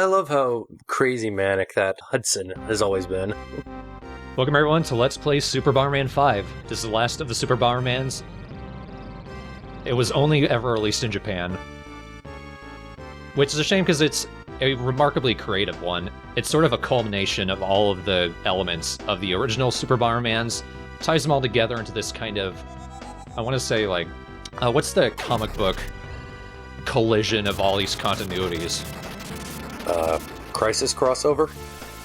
I love how crazy manic that Hudson has always been. Welcome everyone to Let's Play Super Bomberman 5. This is the last of the Super Bombermans. It was only ever released in Japan. Which is a shame because it's a remarkably creative one. It's sort of a culmination of all of the elements of the original Super Bombermans. Ties them all together into this kind of, I want to say like, what's the comic book collision of all these continuities? Crisis crossover?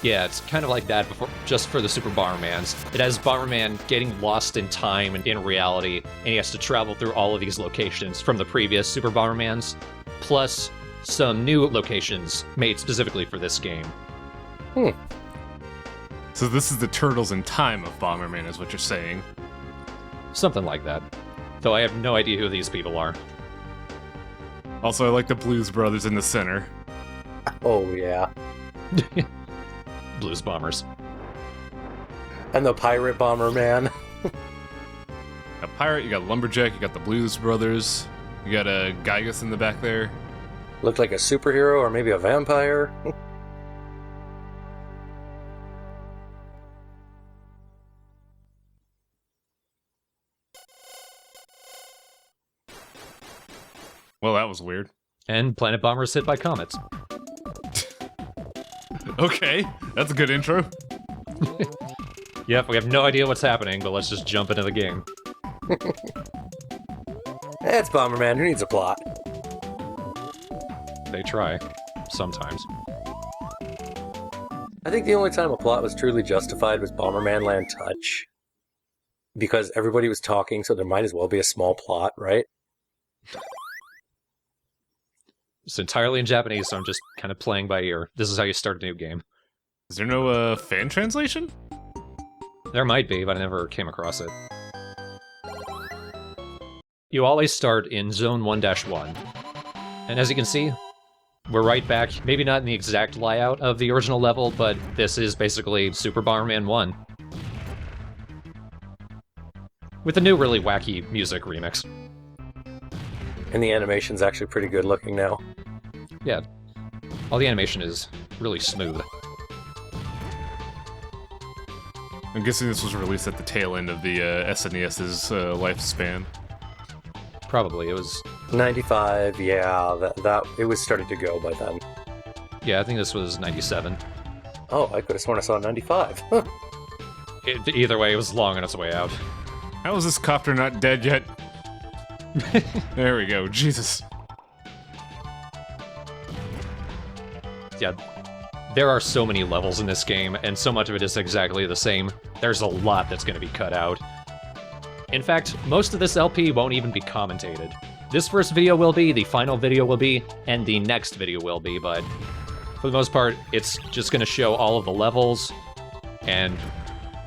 Yeah, it's kind of like that, just for the Super Bombermans. It has Bomberman getting lost in time and in reality, and he has to travel through all of these locations from the previous Super Bombermans, plus some new locations made specifically for this game. So this is the Turtles in Time of Bomberman, is what you're saying? Something like that. Though I have no idea who these people are. Also, I like the Blues Brothers in the center. Oh, yeah. Blues Bombers. And the Pirate Bomberman. A pirate, you got Lumberjack, you got the Blues Brothers, you got a Gygus in the back there. Looked like a superhero or maybe a vampire. Well, that was weird. And Planet Bombers hit by comets. Okay, that's a good intro. Yep, we have no idea what's happening, but let's just jump into the game. It's Bomberman, who needs a plot? They try. Sometimes. I think the only time a plot was truly justified was Bomberman Land Touch. Because everybody was talking, so there might as well be a small plot, right? It's entirely in Japanese, so I'm just kind of playing by ear. This is how you start a new game. Is there no fan translation? There might be, but I never came across it. You always start in Zone 1-1. And as you can see, we're right back, maybe not in the exact layout of the original level, but this is basically Super Bomberman 1. With a new really wacky music remix. And the animation's actually pretty good looking now. Yeah, all the animation is really smooth. I'm guessing this was released at the tail end of the SNES's lifespan. Probably, it was... 95, yeah, that it was starting to go by then. Yeah, I think this was 97. Oh, I could have sworn I saw 95. Either way, it was long on its way out. How is this copter not dead yet? There we go, Jesus. Yeah, there are so many levels in this game, and so much of it is exactly the same. There's a lot that's going to be cut out. In fact, most of this LP won't even be commentated. This first video will be, the final video will be, and the next video will be, but for the most part, it's just going to show all of the levels, and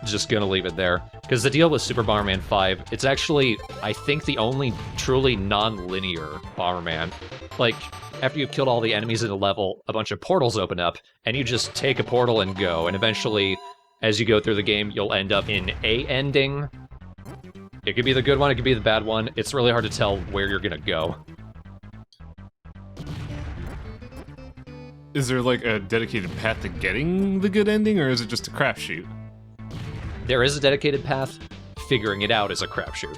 just going to leave it there. Because the deal with Super Bomberman 5, it's actually, I think, the only truly non-linear Bomberman. Like, after you've killed all the enemies in the level, a bunch of portals open up, and you just take a portal and go, and eventually, as you go through the game, you'll end up in a ending. It could be the good one, it could be the bad one. It's really hard to tell where you're gonna go. Is there, like, a dedicated path to getting the good ending, or is it just a crapshoot? There is a dedicated path. Figuring it out is a crapshoot.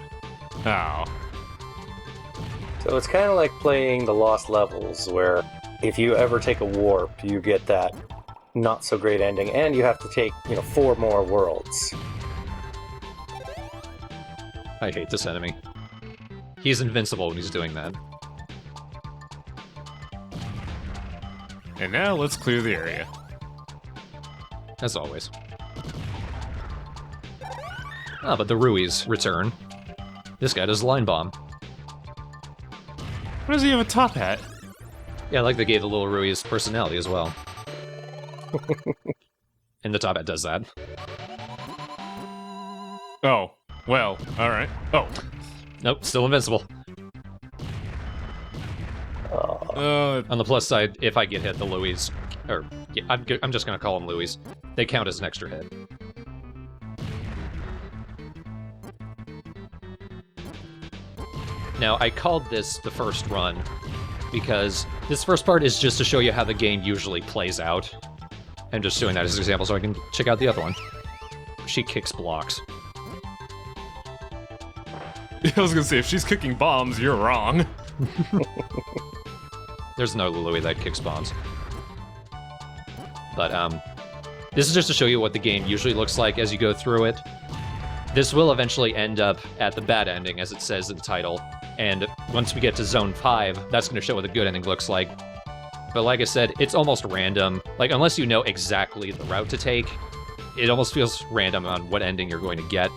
Oh. So it's kind of like playing the Lost Levels, where if you ever take a warp, you get that not-so-great ending, and you have to take, 4 more worlds. I hate this enemy. He's invincible when he's doing that. And now let's clear the area. As always. Ah, but the Ruies return. This guy does line bomb. Why does he have a top hat? Yeah, I like they gave the little Ruies personality as well. And the top hat does that. Oh, well, alright. Oh. Nope, still invincible. On the plus side, if I get hit, the Louis... Or, yeah, I'm just gonna call them Louis. They count as an extra hit. Now, I called this the first run because this first part is just to show you how the game usually plays out. I'm just doing that as an example so I can check out the other one. She kicks blocks. I was gonna say, if she's kicking bombs, you're wrong. There's no Louie that kicks bombs. But, this is just to show you what the game usually looks like as you go through it. This will eventually end up at the bad ending, as it says in the title. And once we get to Zone 5, that's going to show what the good ending looks like. But like I said, it's almost random. Like, unless you know exactly the route to take, it almost feels random on what ending you're going to get.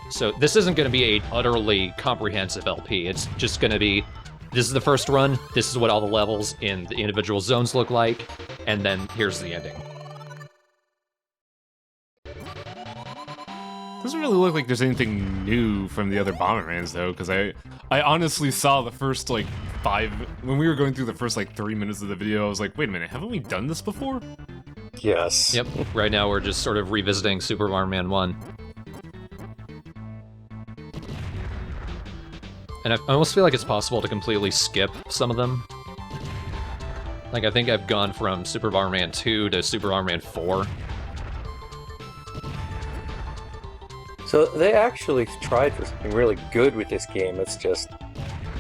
So this isn't going to be a utterly comprehensive LP. It's just going to be, this is the first run, this is what all the levels in the individual zones look like, and then here's the ending. Doesn't really look like there's anything new from the other Bombermans, though, because I honestly saw the first, like, when we were going through the first, like, 3 minutes of the video, I was like, wait a minute, haven't we done this before? Yes. Yep, right now we're just sort of revisiting Super Bomberman 1. And I almost feel like it's possible to completely skip some of them. Like, I think I've gone from Super Bomberman 2 to Super Bomberman 4. So they actually tried for something really good with this game. It's just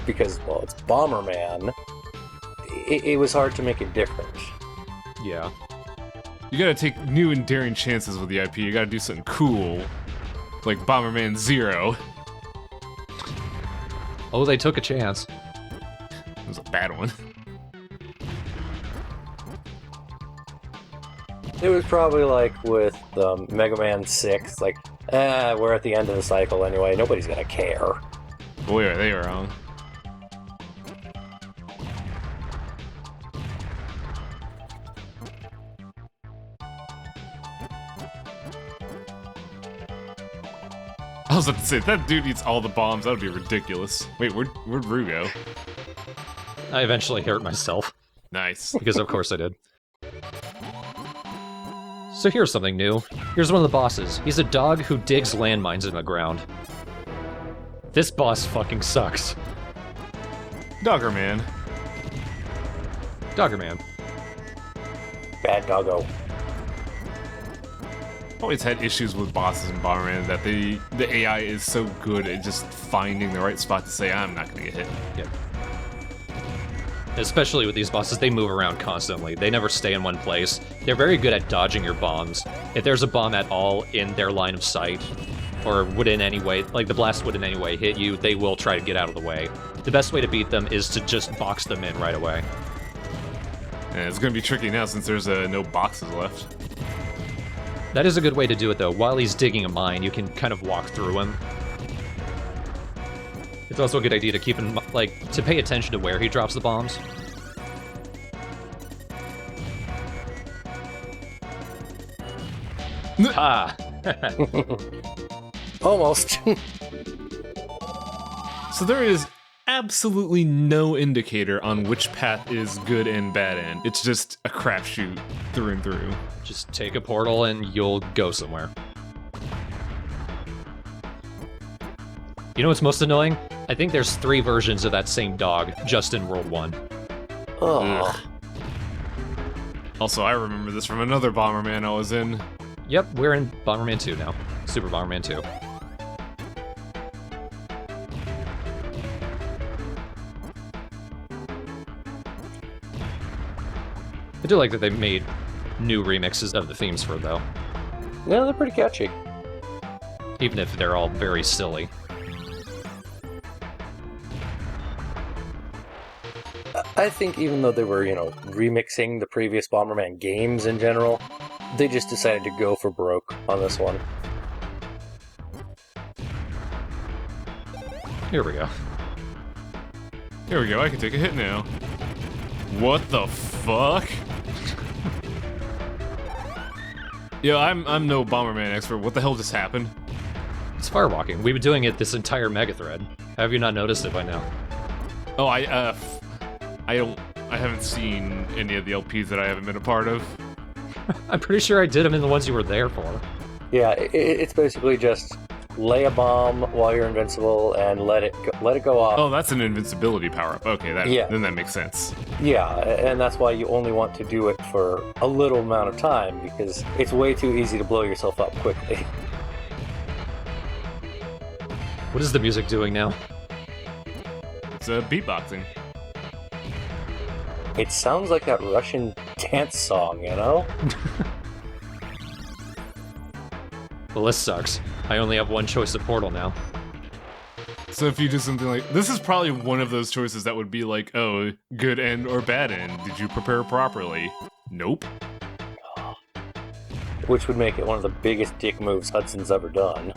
because, well, it's Bomberman. It was hard to make it different. Yeah. You gotta take new and daring chances with the IP. You gotta do something cool, like Bomberman 0. Oh, they took a chance. It was a bad one. It was probably like with Mega Man 6, like, we're at the end of the cycle anyway, nobody's gonna care. Boy, are they wrong. I was about to say, if that dude eats all the bombs, that would be ridiculous. Wait, where'd Rue go? I eventually hurt myself. Nice. Because of course I did. So here's something new. Here's one of the bosses. He's a dog who digs landmines in the ground. This boss fucking sucks. Doggerman. Doggerman. Bad doggo. Always had issues with bosses in Bomberman that the AI is so good at just finding the right spot to say, I'm not gonna get hit. Yep. Especially with these bosses, they move around constantly. They never stay in one place. They're very good at dodging your bombs. If there's a bomb at all in their line of sight, or would in any way, like the blast would in any way hit you, they will try to get out of the way. The best way to beat them is to just box them in right away. And it's gonna be tricky now since there's no boxes left. That is a good way to do it, though. While he's digging a mine, you can kind of walk through him. It's also a good idea to keep in, like, to pay attention to where he drops the bombs. Ha! Almost. So there is absolutely no indicator on which path is good and bad end. It's just a crapshoot through and through. Just take a portal and you'll go somewhere. You know what's most annoying? I think there's 3 versions of that same dog, just in World 1. Oh. Also, I remember this from another Bomberman I was in. Yep, we're in Bomberman 2 now. Super Bomberman 2. I do like that they made new remixes of the themes for it, though. Yeah, they're pretty catchy. Even if they're all very silly. I think even though they were, remixing the previous Bomberman games in general, they just decided to go for broke on this one. Here we go. Here we go, I can take a hit now. What the fuck? Yo, I'm no Bomberman expert. What the hell just happened? It's firewalking. We've been doing it this entire mega thread. Have you not noticed it by now? Oh, I haven't seen any of the LPs that I haven't been a part of. I'm pretty sure I did them in the ones you were there for. Yeah, it's basically just lay a bomb while you're invincible and let it go off. Oh, that's an invincibility power-up. Okay, then that makes sense. Yeah, and that's why you only want to do it for a little amount of time, because it's way too easy to blow yourself up quickly. What is the music doing now? It's beatboxing. It sounds like that Russian dance song, you know? Well, this sucks. I only have one choice of portal now. So if you do something like... This is probably one of those choices that would be like, oh, good end or bad end. Did you prepare properly? Nope. Which would make it one of the biggest dick moves Hudson's ever done.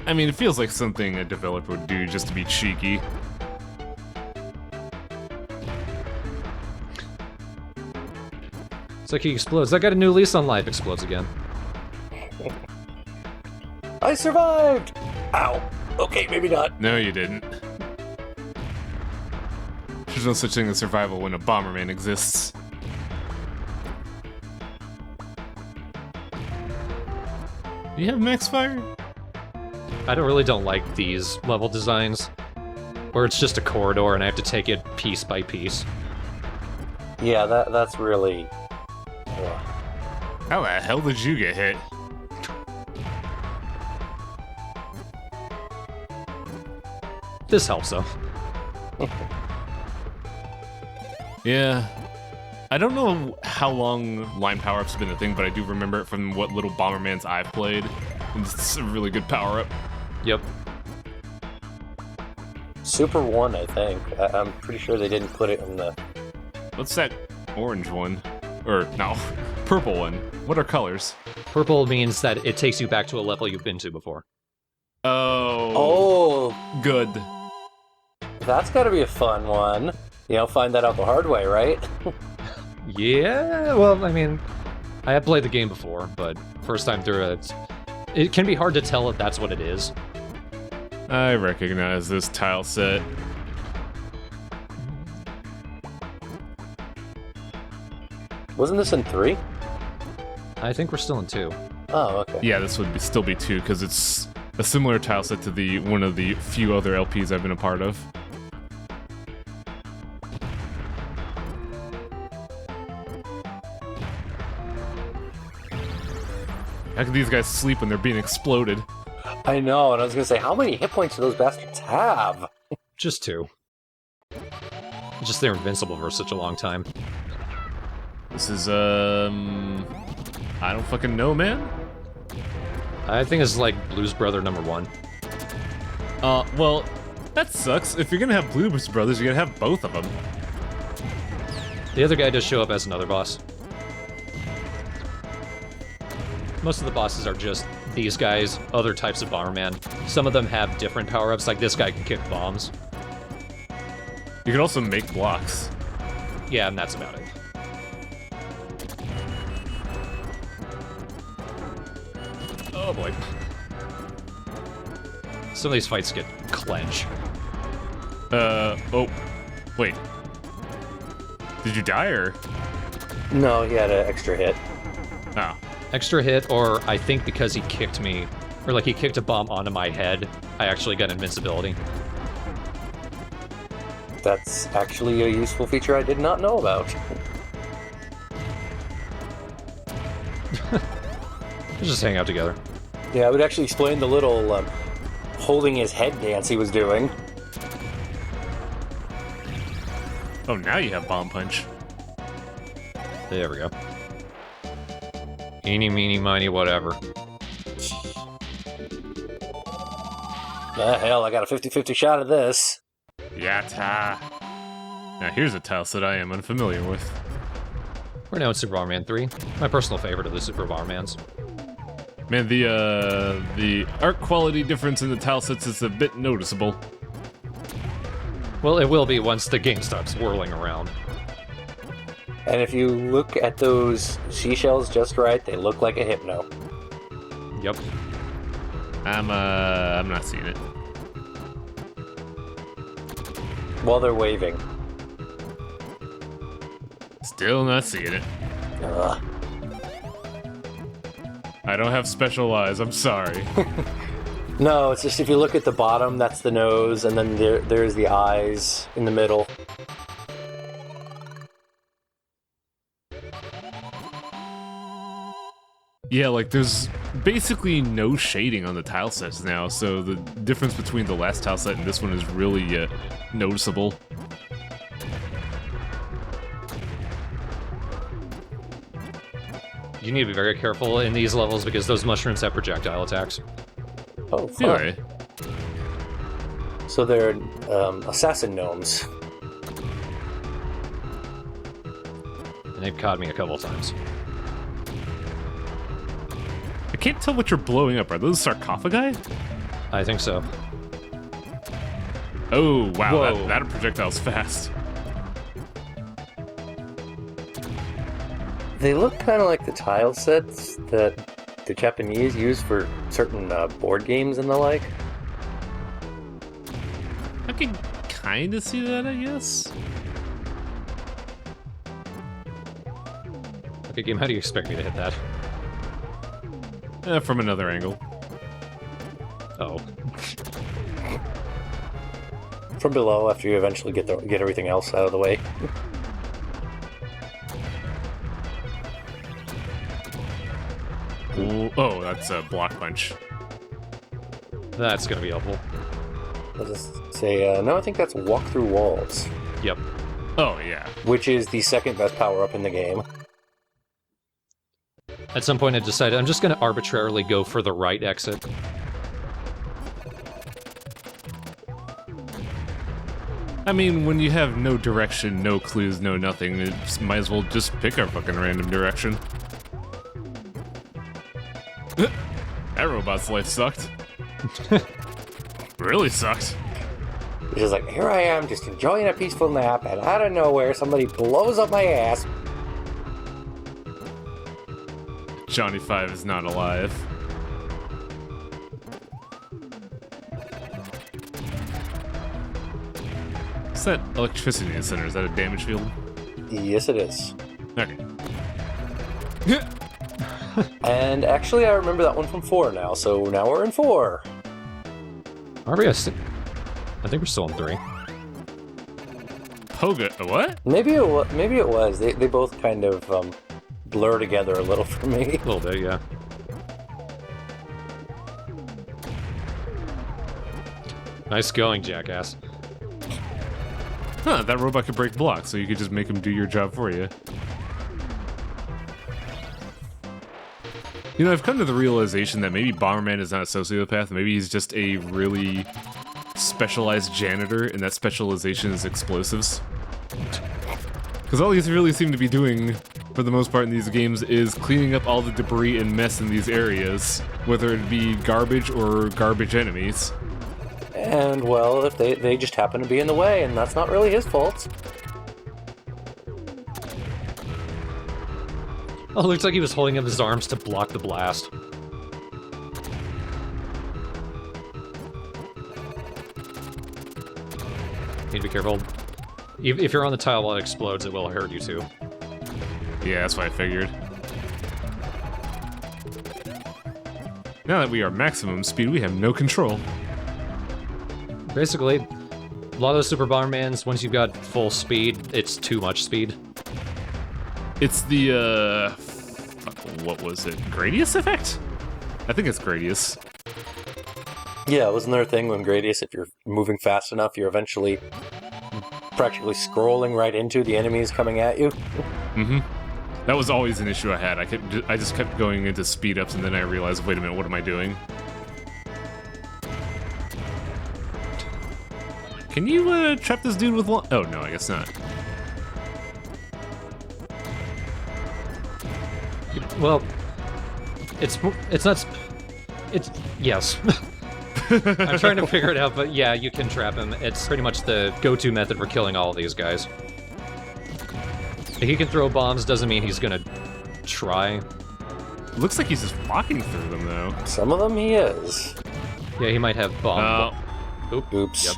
I mean, it feels like something a developer would do just to be cheeky. It's like he explodes. I got a new lease on life. Explodes again. I survived! Ow. Okay, maybe not. No, you didn't. There's no such thing as survival when a Bomberman exists. Do you have max fire? I really don't like these level designs, where it's just a corridor and I have to take it piece by piece. Yeah, that's really... How the hell did you get hit? This helps, though. Yeah. I don't know how long line power-ups have been a thing, but I do remember it from what little Bombermans I've played. And it's a really good power-up. Yep. Super 1, I think. I'm pretty sure they didn't put it in the... What's that orange one? Or, no, purple one. What are colors? Purple means that it takes you back to a level you've been to before. Oh. Oh! Good. That's gotta be a fun one. You know, find that out the hard way, right? Yeah, well, I mean, I have played the game before, but first time through it can be hard to tell if that's what it is. I recognize this tile set. Wasn't this in 3? I think we're still in 2. Oh, okay. Yeah, this would still be 2, because it's a similar tile set to one of the few other LPs I've been a part of. How can these guys sleep when they're being exploded? I know, and I was gonna say, how many hit points do those bastards have? Just 2. Just they're invincible for such a long time. This is, I don't fucking know, man. I think it's like Blues Brother number 1. Well, that sucks. If you're gonna have Blues Brothers, you're gonna have both of them. The other guy does show up as another boss. Most of the bosses are just these guys, other types of Bomberman. Some of them have different power-ups, like this guy can kick bombs. You can also make blocks. Yeah, and that's about it. Oh boy. Some of these fights get clench. Oh. Wait. Did you die, or? No, he had an extra hit. Oh. Extra hit, or I think because he kicked me, or like he kicked a bomb onto my head, I actually got invincibility. That's actually a useful feature I did not know about. Let's just hang out together. Yeah, I would actually explain the little holding his head dance he was doing. Oh, now you have Bomb Punch. There we go. Eeny, meeny, miny, whatever. Hell, I got a 50-50 shot at this. Yatta. Now here's a tile set I am unfamiliar with. We're now in Super Bomberman 3, my personal favorite of the Super Bombermans. Man, the art quality difference in the tile sets is a bit noticeable. Well, it will be once the game starts whirling around. And if you look at those seashells just right, they look like a Hypno. Yep. I'm not seeing it. While they're waving. Still not seeing it. Ugh. I don't have special eyes, I'm sorry. No, it's just if you look at the bottom, that's the nose, and then there's the eyes in the middle. Yeah, like, there's basically no shading on the tile sets now, so the difference between the last tile set and this one is really noticeable. You need to be very careful in these levels because those mushrooms have projectile attacks. Oh, fun. Anyway. So they're assassin gnomes. And they've caught me a couple times. I can't tell what you're blowing up. Are those sarcophagi? I think so. Oh, wow, Whoa. that projectile's fast. They look kind of like the tile sets that the Japanese use for certain board games and the like. I can kind of see that, I guess. Okay, game, how do you expect me to hit that? From another angle. Oh. From below, after you eventually get everything else out of the way. Ooh, oh, that's a block punch. That's gonna be helpful. I'll just say, no, I think that's walk through walls, Yep. Oh, yeah. which is the second best power-up in the game. At some point I decided I'm just gonna arbitrarily go for the right exit. I mean, when you have no direction, no clues, no nothing, it might as well just pick a fucking random direction. That robot's life sucked. Really sucked. It's just like, here I am, just enjoying a peaceful nap, and out of nowhere, somebody blows up my ass. Johnny 5 is not alive. What's that electricity in the center? Is that a damage field? Yes, it is. Okay. And actually, I remember that one from 4 now, so now we're in 4. Are we? I think we're still in 3. Poga, what? Maybe it was. They both kind of blur together a little for me. A little bit, yeah. Nice going, jackass. Huh, that robot could break blocks, so you could just make him do your job for you. You know, I've come to the realization that maybe Bomberman is not a sociopath, maybe he's just a really specialized janitor, and that specialization is explosives. Because all he's really seem to be doing, for the most part in these games, is cleaning up all the debris and mess in these areas, whether it be garbage or garbage enemies. And, well, if they just happen to be in the way, and that's not really his fault. Oh, it looks like he was holding up his arms to block the blast. Need to be careful. If you're on the tile while it explodes, it will hurt you too. Yeah, that's what I figured. Now that we are maximum speed, we have no control. Basically, a lot of those Super Bombermans, once you've got full speed, it's too much speed. It's the, what was it? Gradius effect? I think it's Gradius. Yeah, wasn't there a thing when Gradius, if you're moving fast enough, you're eventually practically scrolling right into the enemies coming at you? Mm-hmm. That was always an issue I had. I just kept going into speed ups, and then I realized, wait a minute, what am I doing? Can you trap this dude with one? Oh no, I guess not. Well, it's not. It's yes. I'm trying to figure it out, but yeah, you can trap him. It's pretty much the go-to method for killing all of these guys. He can throw bombs, doesn't mean he's gonna try. Looks like he's just walking through them though. Some of them he is. Yeah, he might have bomb. Oops. Yep.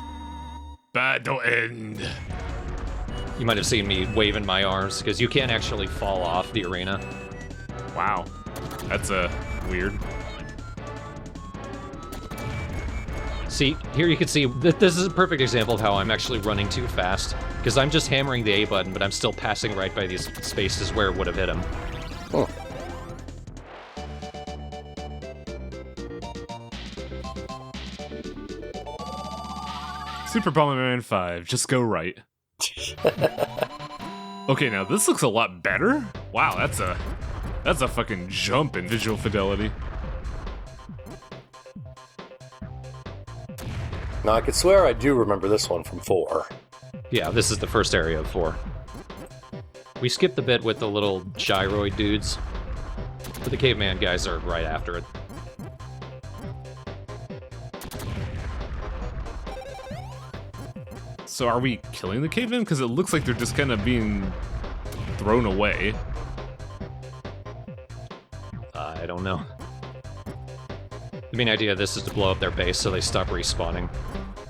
Battle end. You might have seen me waving my arms, because you can't actually fall off the arena. Wow, that's a weird. See, here you can see, this is a perfect example of how I'm actually running too fast, because I'm just hammering the A button, but I'm still passing right by these spaces where it would have hit him. Oh. Super Bomberman 5, just go right. Okay, now this looks a lot better. Wow, that's a fucking jump in visual fidelity. Now, I could swear I do remember this one from 4. Yeah, this is the first area of 4. We skipped the bit with the little gyroid dudes, but the caveman guys are right after it. So are we killing the cavemen? Because it looks like they're just kind of being thrown away. I don't know. The main idea of this is to blow up their base so they stop respawning.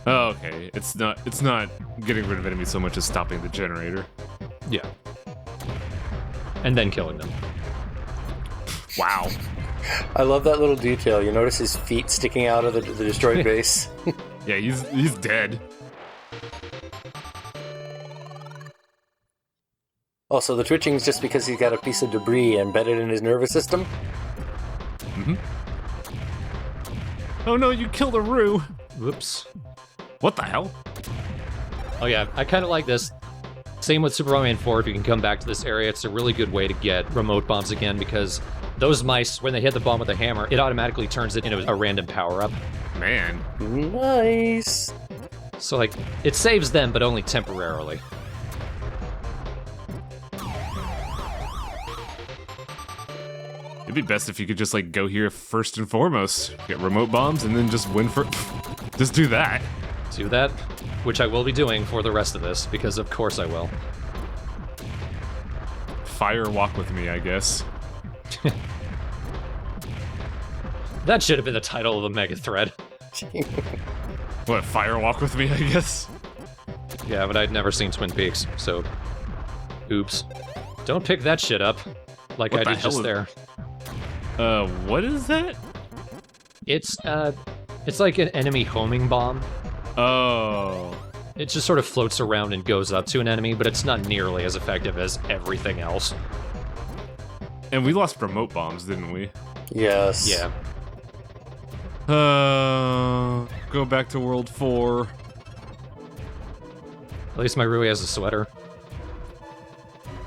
Oh, okay. It's not getting rid of enemies so much as stopping the generator. Yeah. And then killing them. Wow. I love that little detail. You notice his feet sticking out of the destroyed base? Yeah, he's dead. Also, the twitching is just because he's got a piece of debris embedded in his nervous system? Mm-hmm. Oh no, you killed a Roo! Whoops. What the hell? Oh yeah, I kind of like this. Same with Super Bomberman 4, if you can come back to this area, it's a really good way to get remote bombs again, because those mice, when they hit the bomb with a hammer, it automatically turns it into a random power-up. Man. Nice! So, like, it saves them, but only temporarily. It'd be best if you could just, like, go here first and foremost. Get remote bombs and then just win for... Just do that. Do that, which I will be doing for the rest of this, because of course I will. Fire walk with me, I guess. That should have been the title of the mega thread. What, fire walk with me, I guess? Yeah, but I'd never seen Twin Peaks, so... Oops. Don't pick that shit up, like What I the did just hell there. What is that? It's like an enemy homing bomb. Oh. It just sort of floats around and goes up to an enemy, but it's not nearly as effective as everything else. And we lost remote bombs, didn't we? Yes. Yeah. Go back to World 4. At least my Rui has a sweater.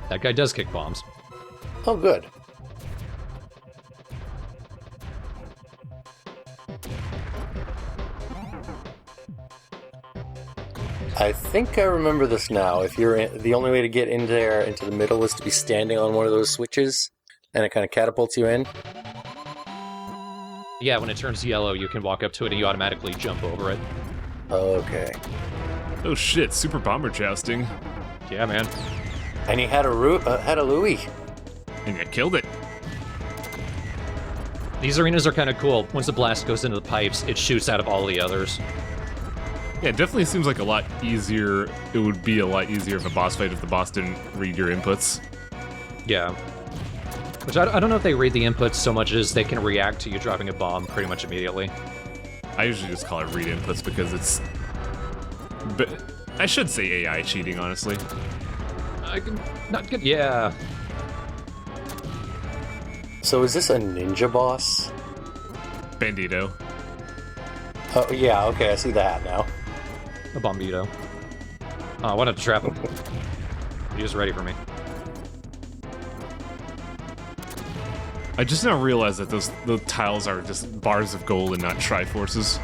That guy does kick bombs. Oh, good. I think I remember this now. If you're the only way to get in there into the middle is to be standing on one of those switches, and it kind of catapults you in. Yeah, when it turns yellow, you can walk up to it and you automatically jump over it. Okay. Oh shit, super bomber jousting. Yeah, man. And he had a Louis. And you killed it. These arenas are kind of cool. Once the blast goes into the pipes, it shoots out of all the others. Yeah, it definitely seems like a lot easier. It would be a lot easier of a boss fight if the boss didn't read your inputs. Yeah. Which I don't know if they read the inputs so much as they can react to you dropping a bomb pretty much immediately. I usually just call it read inputs because it's... But I should say AI cheating, honestly. Not good. Yeah. So is this a ninja boss? Bandito. Oh, yeah, okay, I see the hat now. A bombito. Oh, I wanted to trap him. He was ready for me. I just now realized that the tiles are just bars of gold and not triforces.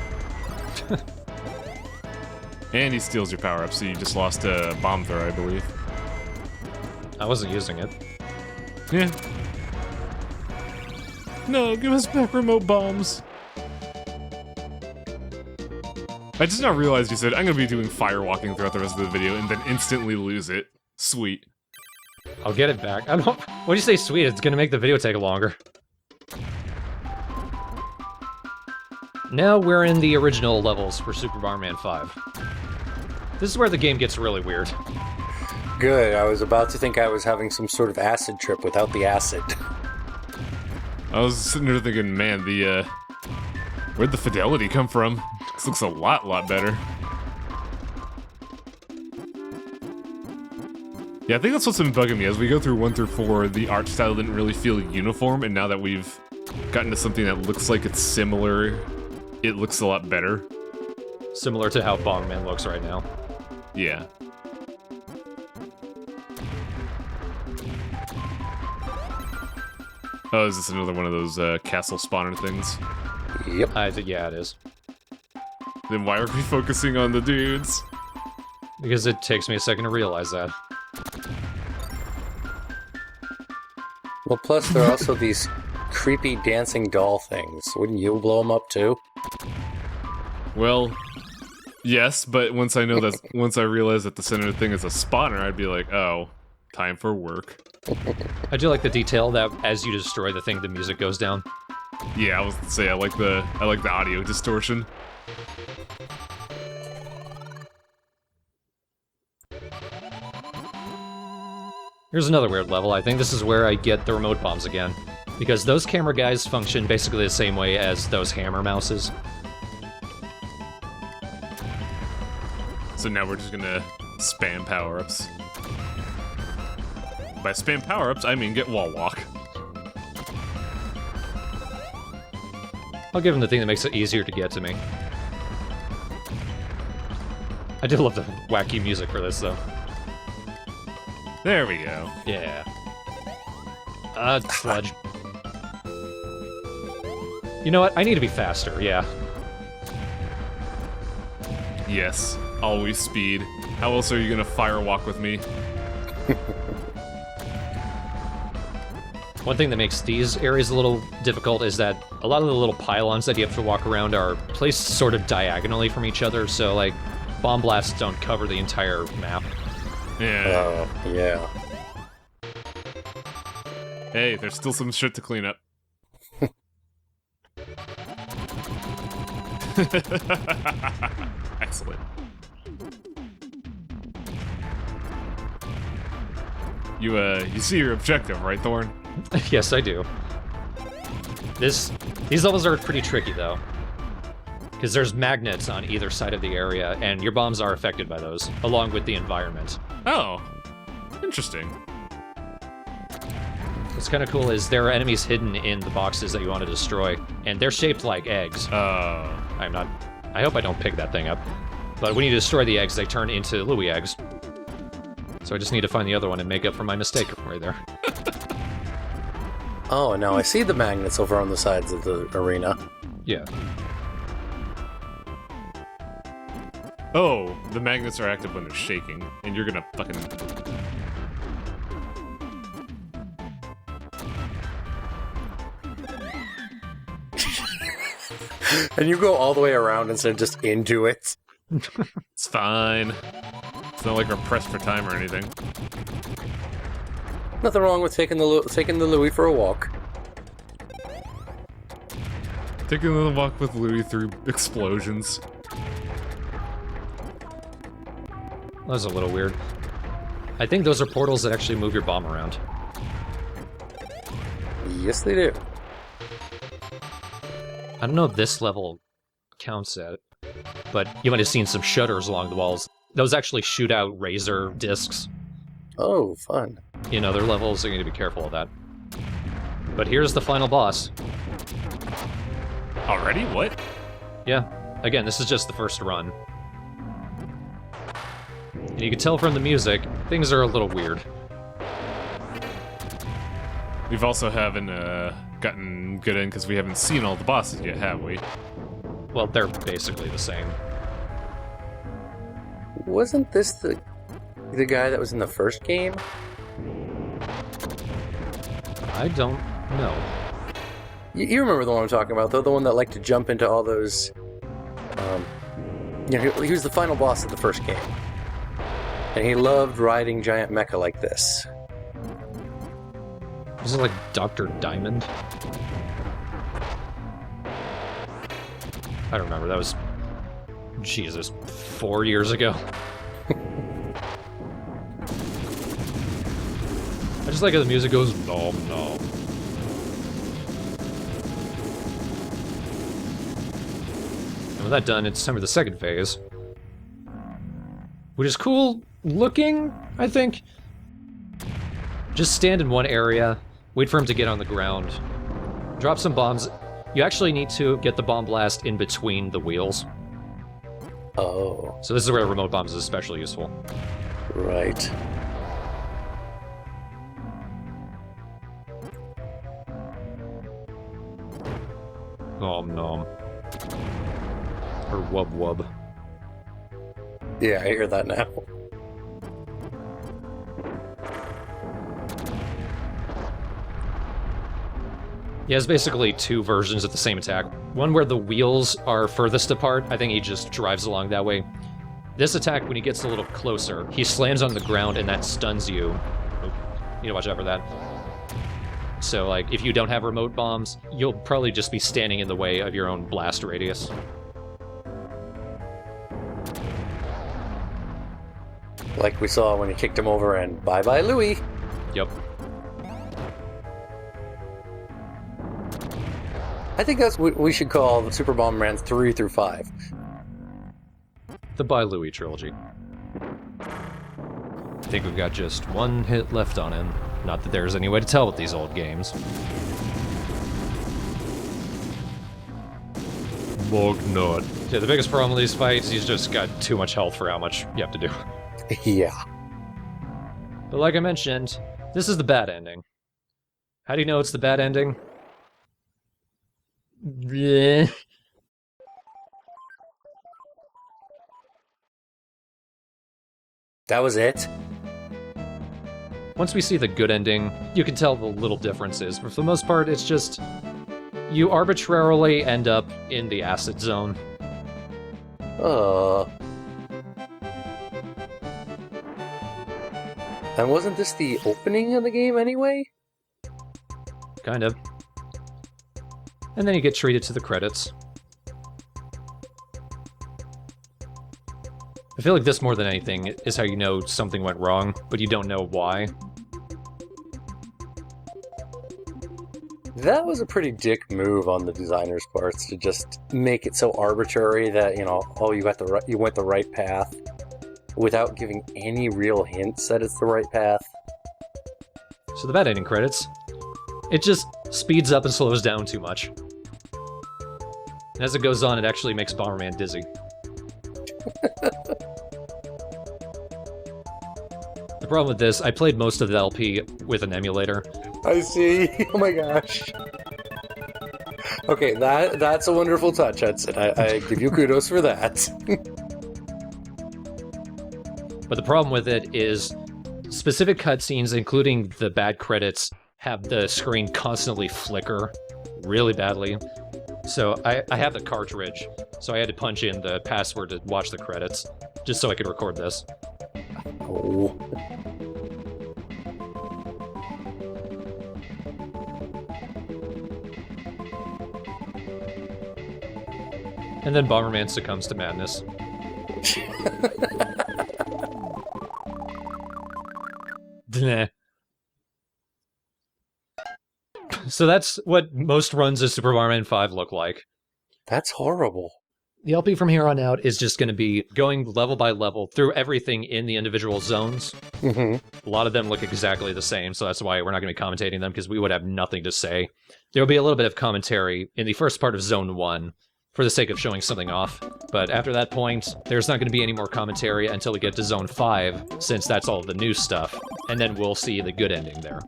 And he steals your power-up, so you just lost a bomb throw, I believe. I wasn't using it. Yeah. No, give us back remote bombs. I just now realized you said, I'm gonna be doing firewalking throughout the rest of the video and then instantly lose it. Sweet. I'll get it back. I don't. What do you say, sweet? It's gonna make the video take longer. Now we're in the original levels for Super Bomberman 5. This is where the game gets really weird. Good, I was about to think I was having some sort of acid trip without the acid. I was sitting there thinking, man, where'd the fidelity come from? This looks a lot better. Yeah, I think that's what's been bugging me. As we go through 1 through 4, the art style didn't really feel uniform, and now that we've gotten to something that looks like it's similar, it looks a lot better. Similar to how Bomberman looks right now. Yeah. Oh, is this another one of those castle spawner things? Yep. I think, yeah, it is. Then why are we focusing on the dudes? Because it takes me a second to realize that. Well, plus there are also these creepy dancing doll things. Wouldn't you blow them up too? Well, yes, but once I realize that the center thing is a spawner, I'd be like, oh, time for work. I do like the detail that as you destroy the thing, the music goes down. Yeah, I was gonna say I like the audio distortion. Here's another weird level. I think this is where I get the remote bombs again. Because those camera guys function basically the same way as those hammer mouses. So now we're just gonna spam power-ups. By spam power-ups, I mean get wall walk. I'll give him the thing that makes it easier to get to me. I do love the wacky music for this, though. There we go. Yeah. Sludge. You know what? I need to be faster, yeah. Yes, always speed. How else are you gonna firewalk with me? One thing that makes these areas a little difficult is that a lot of the little pylons that you have to walk around are placed sort of diagonally from each other, so, like, bomb blasts don't cover the entire map. Yeah. Yeah. Hey, there's still some shit to clean up. Excellent. You see your objective, right, Thorn? Yes, I do. These levels are pretty tricky, though. Because there's magnets on either side of the area, and your bombs are affected by those, along with the environment. Oh, interesting. What's kind of cool is there are enemies hidden in the boxes that you want to destroy, and they're shaped like eggs. I hope I don't pick that thing up. But when you destroy the eggs, they turn into Louis eggs. So I just need to find the other one and make up for my mistake right there. Oh, now I see the magnets over on the sides of the arena. Yeah. Oh, the magnets are active when they're shaking, and you're gonna fucking... And you go all the way around instead of just into it. It's fine. It's not like we're pressed for time or anything. Nothing wrong with taking the Louis for a walk. Taking a little walk with Louis through explosions. That was a little weird. I think those are portals that actually move your bomb around. Yes, they do. I don't know if this level counts at it, but you might have seen some shutters along the walls. Those actually shoot out razor discs. Oh, fun. In other levels, so you need to be careful of that. But here's the final boss. Already? What? Yeah. Again, this is just the first run. And you can tell from the music, things are a little weird. We've also haven't gotten good in because we haven't seen all the bosses yet, have we? Well, they're basically the same. Wasn't this the guy that was in the first game? I don't know. You remember the one I'm talking about, though? The one that liked to jump into all those... he was the final boss of the first game. And he loved riding giant mecha like this. Was it like Dr. Diamond? I don't remember. That was... Jesus, 4 years ago. I just like how the music goes, nom nom. With that done, it's time for the second phase. Which is cool looking, I think. Just stand in one area, wait for him to get on the ground, drop some bombs. You actually need to get the bomb blast in between the wheels. Oh. So this is where remote bombs is especially useful. Right. Nom nom. Or wub wub. Yeah, I hear that now. He has basically two versions of the same attack. One where the wheels are furthest apart. I think he just drives along that way. This attack, when he gets a little closer, he slams on the ground and that stuns you. Oh, need to watch out for that. So, like, if you don't have remote bombs, you'll probably just be standing in the way of your own blast radius. Like we saw when he kicked him over and bye-bye Louie. Yep. I think that's what we should call the Super Bomberman 3 through 5. The By Louie trilogy. I think we've got just one hit left on him. Not that there's any way to tell with these old games. Mognot. Yeah, the biggest problem with these fights, he's just got too much health for how much you have to do. Yeah. But like I mentioned, this is the bad ending. How do you know it's the bad ending? Bleh. That was it? Once we see the good ending, you can tell the little differences, but for the most part, it's just you arbitrarily end up in the acid zone. And wasn't this the opening of the game anyway? Kind of. And then you get treated to the credits. I feel like this, more than anything, is how you know something went wrong, but you don't know why. That was a pretty dick move on the designer's parts to just make it so arbitrary that, you know, oh, you went the right path without giving any real hints that it's the right path. So the bad ending credits, it just speeds up and slows down too much. And as it goes on, it actually makes Bomberman dizzy. The problem with this, I played most of the LP with an emulator. I see. Oh my gosh. Okay, that's a wonderful touch, Hudson. I give you kudos for that. But the problem with it is specific cutscenes, including the bad credits, have the screen constantly flicker really badly. So I have the cartridge, so I had to punch in the password to watch the credits, just so I could record this. Oh. And then Bomberman succumbs to madness. Nah. So that's what most runs of Super Bomberman 5 look like. That's horrible. The LP from here on out is just going to be going level by level through everything in the individual zones. Mm-hmm. A lot of them look exactly the same, so that's why we're not going to be commentating them, because we would have nothing to say. There will be a little bit of commentary in the first part of Zone 1, for the sake of showing something off. But after that point, there's not going to be any more commentary until we get to Zone 5, since that's all the new stuff, and then we'll see the good ending there.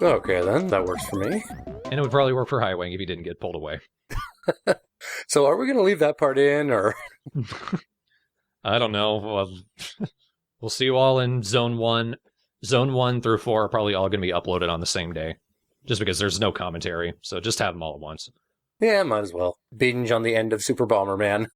Okay, then. That works for me. And it would probably work for Highwing if he didn't get pulled away. So are we going to leave that part in, or...? I don't know. Well, we'll see you all in Zone 1. Zone 1 through 4 are probably all going to be uploaded on the same day, just because there's no commentary, so just have them all at once. Yeah, might as well. Binge on the end of Super Bomberman.